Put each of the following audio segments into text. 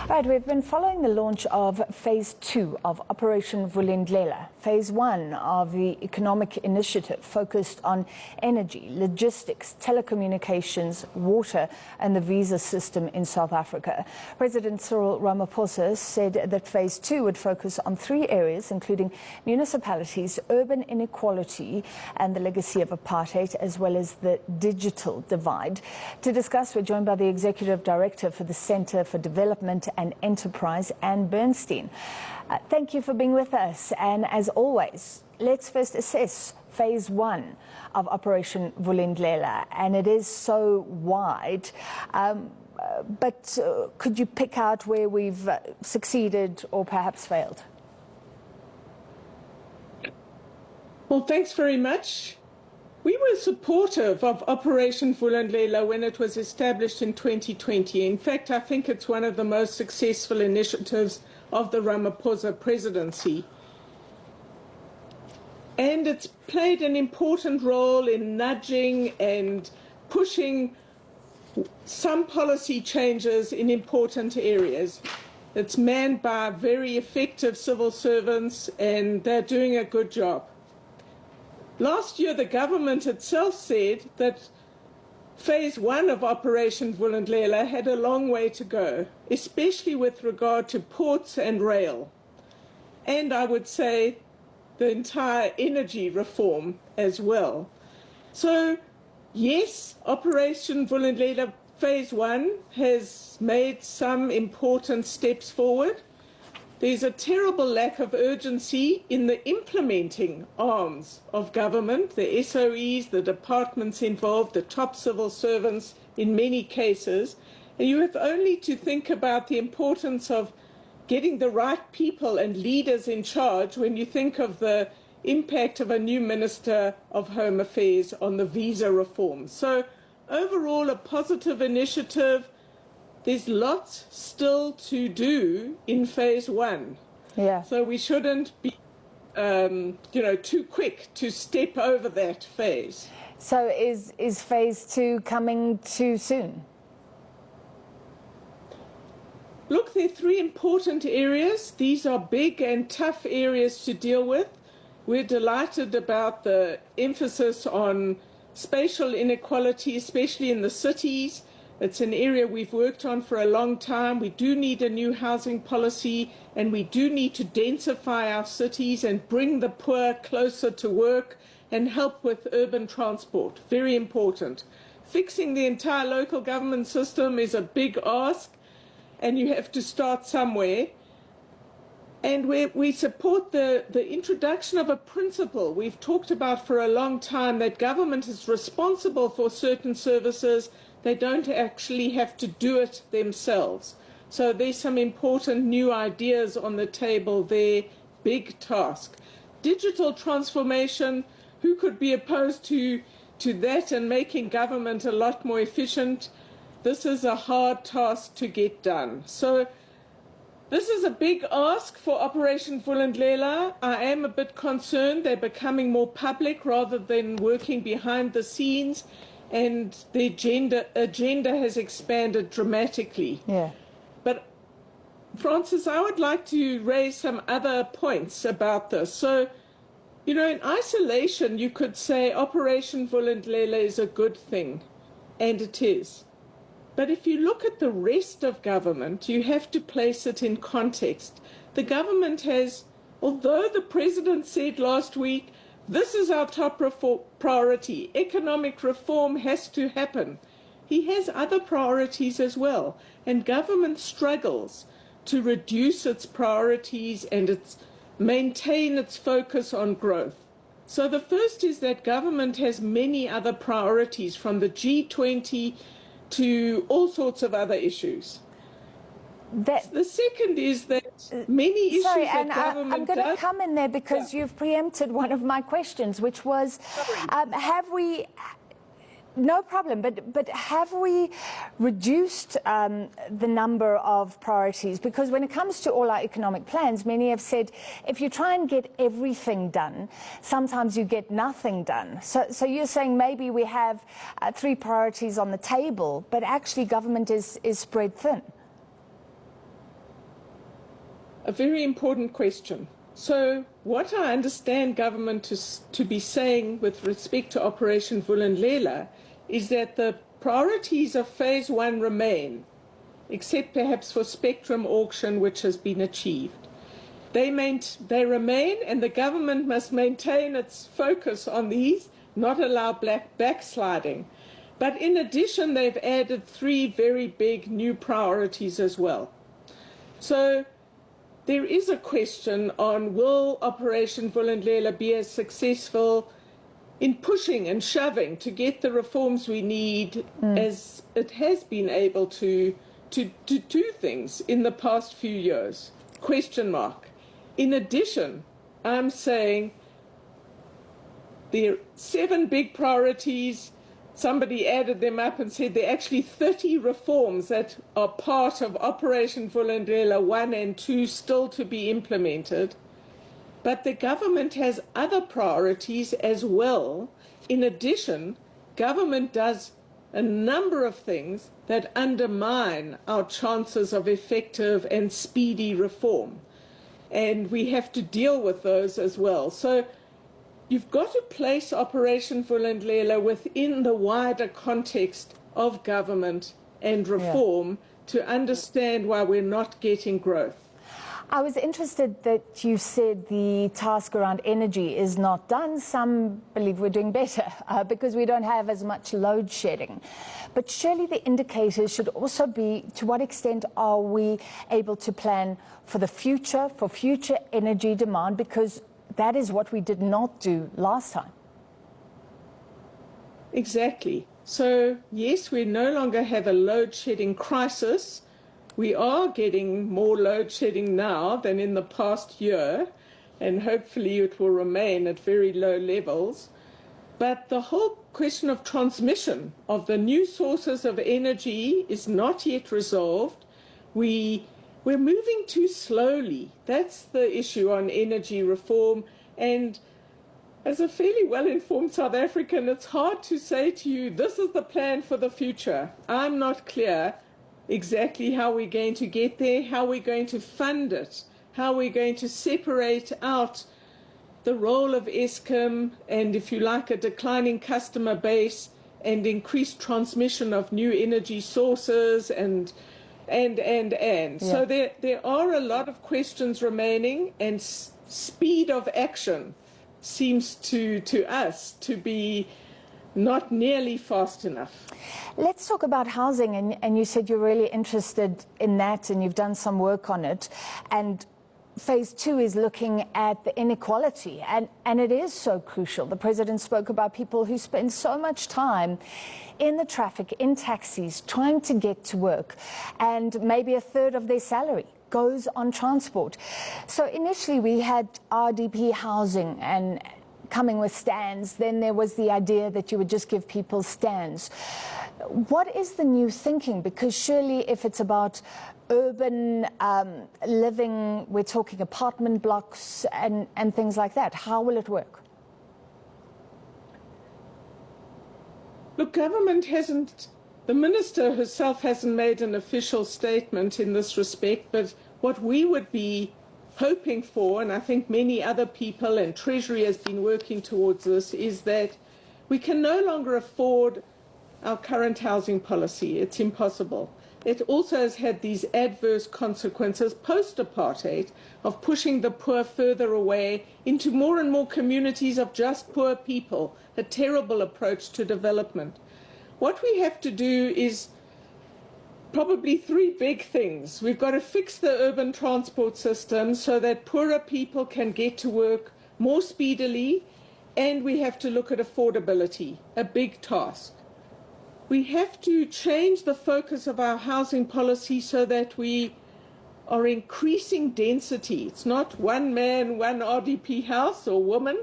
Right, we've been following the launch of Phase 2 of Operation Vulindlela. Phase 1 of the economic initiative focused on energy, logistics, telecommunications, water and the visa system in South Africa. President Cyril Ramaphosa said that Phase 2 would focus on 3 areas, including municipalities, urban inequality and the legacy of apartheid, as well as the digital divide. To discuss, we're joined by the Executive Director for the Centre for Development and Enterprise, Anne Bernstein. Thank you for being with us. And as always, let's first assess Phase 1 of Operation Vulindlela. And it is so wide. But could you pick out where we've succeeded or perhaps failed? Well, thanks very much. We were supportive of Operation Vulindlela when it was established in 2020. In fact, I think it's one of the most successful initiatives of the Ramaphosa presidency. And it's played an important role in nudging and pushing some policy changes in important areas. It's manned by very effective civil servants, and they're doing a good job. Last year, the government itself said that Phase 1 of Operation Vulindlela had a long way to go, especially with regard to ports and rail. And I would say the entire energy reform as well. So, yes, Operation Vulindlela Phase 1 has made some important steps forward. There's a terrible lack of urgency in the implementing arms of government, the SOEs, the departments involved, the top civil servants in many cases. And you have only to think about the importance of getting the right people and leaders in charge when you think of the impact of a new Minister of Home Affairs on the visa reform. So overall, a positive initiative. There's lots still to do in Phase 1. Yeah. So we shouldn't be, too quick to step over that phase. So is Phase 2 coming too soon? Look, there are 3 important areas. These are big and tough areas to deal with. We're delighted about the emphasis on spatial inequality, especially in the cities. It's an area we've worked on for a long time. We do need a new housing policy, and we do need to densify our cities and bring the poor closer to work and help with urban transport. Very important. Fixing the entire local government system is a big ask, and you have to start somewhere. And we support the introduction of a principle we've talked about for a long time, that government is responsible for certain services. They don't actually have to do it themselves. So there's some important new ideas on the table there. Big task. Digital transformation, who could be opposed to that and making government a lot more efficient? This is a hard task to get done. So this is a big ask for Operation Vulindlela. I am a bit concerned they're becoming more public rather than working behind the scenes. And the agenda has expanded dramatically. Yeah. But, Francis, I would like to raise some other points about this. So, in isolation, you could say Operation Vulindlela is a good thing, and it is. But if you look at the rest of government, you have to place it in context. The government has, although the President said last week, this is our top priority. Economic reform has to happen. He has other priorities as well. And government struggles to reduce its priorities and maintain its focus on growth. So the first is that government has many other priorities, from the G20 to all sorts of other issues. The second is that many issues that government I'm going to come in there because you've preempted one of my questions, which was, have we, no problem, but have we reduced the number of priorities? Because when it comes to all our economic plans, many have said, if you try and get everything done, sometimes you get nothing done. So you're saying maybe we have 3 priorities on the table, but actually government is spread thin. a very important question. So what I understand government to be saying with respect to Operation Vulindlela is that the priorities of phase 1 remain, except perhaps for spectrum auction, which has been achieved. They remain, and the government must maintain its focus on these, not allow backsliding. But in addition, they've added 3 very big new priorities as well. So there is a question on, will Operation Vulindlela be as successful in pushing and shoving to get the reforms we need as it has been able to do things in the past few years? Question mark. In addition, I'm saying there are 7 big priorities. Somebody added them up and said there are actually 30 reforms that are part of Operation Vulindlela 1 and 2 still to be implemented. But the government has other priorities as well. In addition, government does a number of things that undermine our chances of effective and speedy reform. And we have to deal with those as well. So you've got to place Operation Vulindlela within the wider context of government and reform to understand why we're not getting growth. I was interested that you said the task around energy is not done. Some believe we're doing better because we don't have as much load shedding. But surely the indicators should also be, to what extent are we able to plan for the future, for future energy demand, because that is what we did not do last time. Exactly. So, yes, we no longer have a load shedding crisis. We are getting more load shedding now than in the past year, and hopefully it will remain at very low levels. But the whole question of transmission of the new sources of energy is not yet resolved. We're moving too slowly. That's the issue on energy reform. And as a fairly well-informed South African, it's hard to say to you, this is the plan for the future. I'm not clear exactly how we're going to get there, how we're going to fund it, how we're going to separate out the role of Eskom and, if you like, a declining customer base and increased transmission of new energy sources and. Yeah. So there are a lot of questions remaining, and speed of action seems to us to be not nearly fast enough. Let's talk about housing, and you said you're really interested in that and you've done some work on it. And phase 2 is looking at the inequality, and it is so crucial. The president spoke about people who spend so much time in the traffic, in taxis, trying to get to work, and maybe a third of their salary goes on transport. So initially we had RDP housing and coming with stands. Then there was the idea that you would just give people stands. What is the new thinking? Because surely if it's about urban living, we're talking apartment blocks and things like that. How will it work? Look, government hasn't, the minister herself hasn't made an official statement in this respect, but what we would be hoping for, and I think many other people and Treasury has been working towards this, is that we can no longer afford our current housing policy. It's impossible. It also has had these adverse consequences post-apartheid of pushing the poor further away into more and more communities of just poor people, a terrible approach to development. What we have to do is probably 3 big things. We've got to fix the urban transport system so that poorer people can get to work more speedily, and we have to look at affordability, a big task. We have to change the focus of our housing policy so that we are increasing density. It's not one man, one RDP house or woman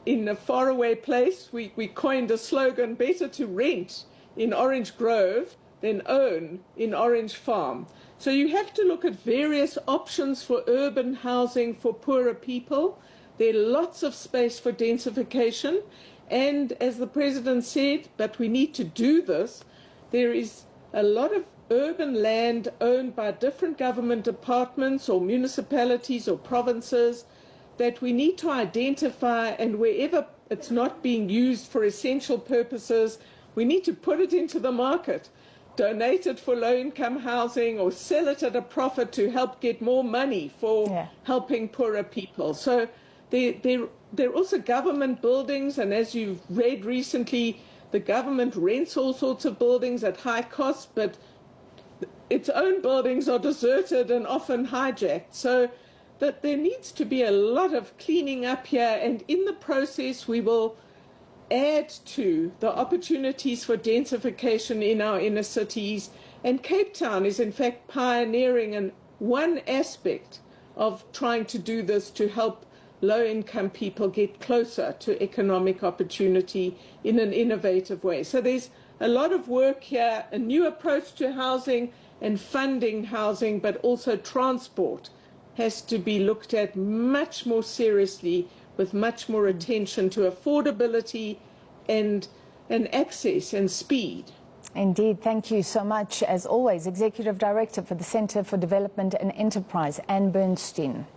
in a faraway place. We coined a slogan, better to rent in Orange Grove than own in Orange Farm. So you have to look at various options for urban housing for poorer people. There are lots of space for densification. And as the president said, but we need to do this, there is a lot of urban land owned by different government departments or municipalities or provinces that we need to identify, and wherever it's not being used for essential purposes, we need to put it into the market, donate it for low-income housing or sell it at a profit to help get more money for helping poorer people. So there are also government buildings, and as you've read recently, the government rents all sorts of buildings at high cost, but its own buildings are deserted and often hijacked. So that there needs to be a lot of cleaning up here, and in the process we will add to the opportunities for densification in our inner cities. And Cape Town is in fact pioneering in one aspect of trying to do this to help low-income people get closer to economic opportunity in an innovative way. So there's a lot of work here, a new approach to housing and funding housing, but also transport has to be looked at much more seriously, with much more attention to affordability and access and speed. Indeed. Thank you so much, as always, Executive Director for the Centre for Development and Enterprise, Anne Bernstein.